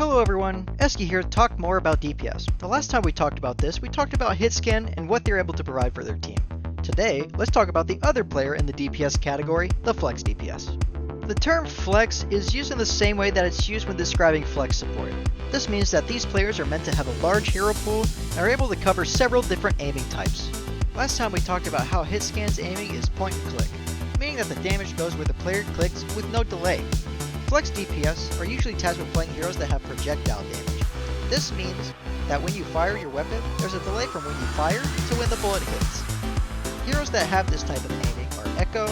Hello everyone, Eski here to talk more about DPS. The last time we talked about this, we talked about hit scan and what they're able to provide for their team. Today, let's talk about the other player in the DPS category, the flex DPS. The term flex is used in the same way that it's used when describing flex support. This means that these players are meant to have a large hero pool and are able to cover several different aiming types. Last time we talked about how hit scan's aiming is point and click, meaning that the damage goes where the player clicks with no delay. Flex DPS are usually tasked with playing heroes that have projectile damage. This means that when you fire your weapon, there's a delay from when you fire to when the bullet hits. Heroes that have this type of aiming are Echo,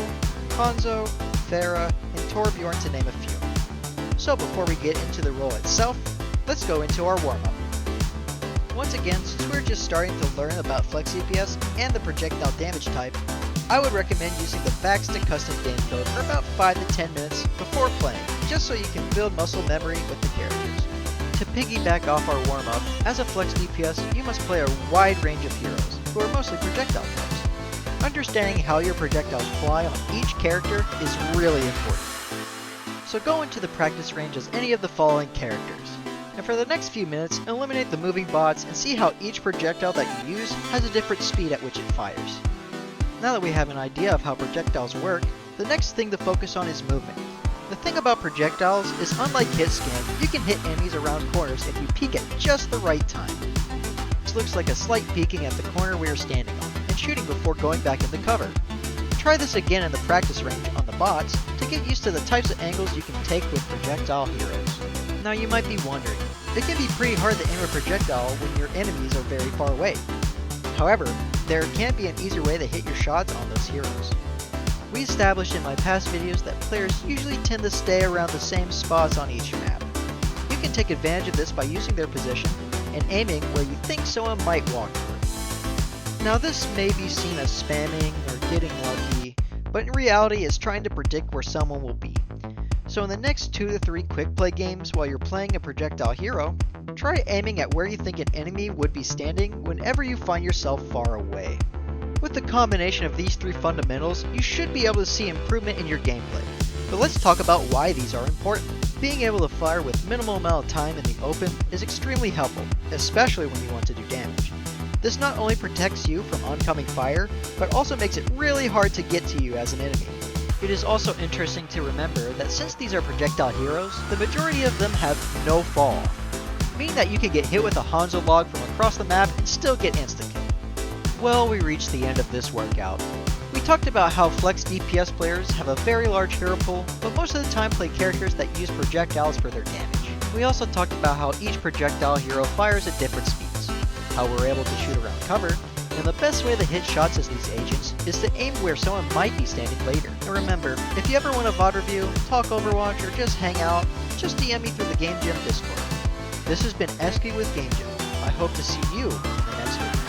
Hanzo, Pharah, and Torbjorn to name a few. So before we get into the role itself, let's go into our warm-up. Once again, since we're just starting to learn about Flex DPS and the projectile damage type, I would recommend using the Facts to Custom game code for about 5 to 10 minutes before playing, just so you can build muscle memory with the characters. To piggyback off our warm-up, as a Flex DPS, you must play a wide range of heroes, who are mostly projectile types. Understanding how your projectiles fly on each character is really important. So go into the practice range as any of the following characters. And for the next few minutes, eliminate the moving bots and see how each projectile that you use has a different speed at which it fires. Now that we have an idea of how projectiles work, the next thing to focus on is movement. The thing about projectiles is, unlike hit scan, you can hit enemies around corners if you peek at just the right time. This looks like a slight peeking at the corner we are standing on, and shooting before going back into cover. Try this again in the practice range on the bots to get used to the types of angles you can take with projectile heroes. Now you might be wondering, it can be pretty hard to aim a projectile when your enemies are very far away. However, there can be an easier way to hit your shots on those heroes. We established in my past videos that players usually tend to stay around the same spots on each map. You can take advantage of this by using their position and aiming where you think someone might walk through. Now this may be seen as spamming or getting lucky, but in reality it's trying to predict where someone will be. So in the next 2 to 3 quick play games while you're playing a projectile hero, try aiming at where you think an enemy would be standing whenever you find yourself far away. With the combination of these 3 fundamentals, you should be able to see improvement in your gameplay. But let's talk about why these are important. Being able to fire with minimal amount of time in the open is extremely helpful, especially when you want to do damage. This not only protects you from oncoming fire, but also makes it really hard to get to you as an enemy. It is also interesting to remember that since these are projectile heroes, the majority of them have no fall, meaning that you can get hit with a Hanzo log from across the map and still get insta-kill. Well, we reached the end of this workout. We talked about how Flex DPS players have a very large hero pool, but most of the time play characters that use projectiles for their damage. We also talked about how each projectile hero fires at different speeds, how we're able to shoot around cover, and the best way to hit shots as these agents is to aim where someone might be standing later. And remember, if you ever want a VOD review, talk Overwatch, or just hang out, just DM me through the Game Gym Discord. This has been Eski with Game Gym. I hope to see you in the next video.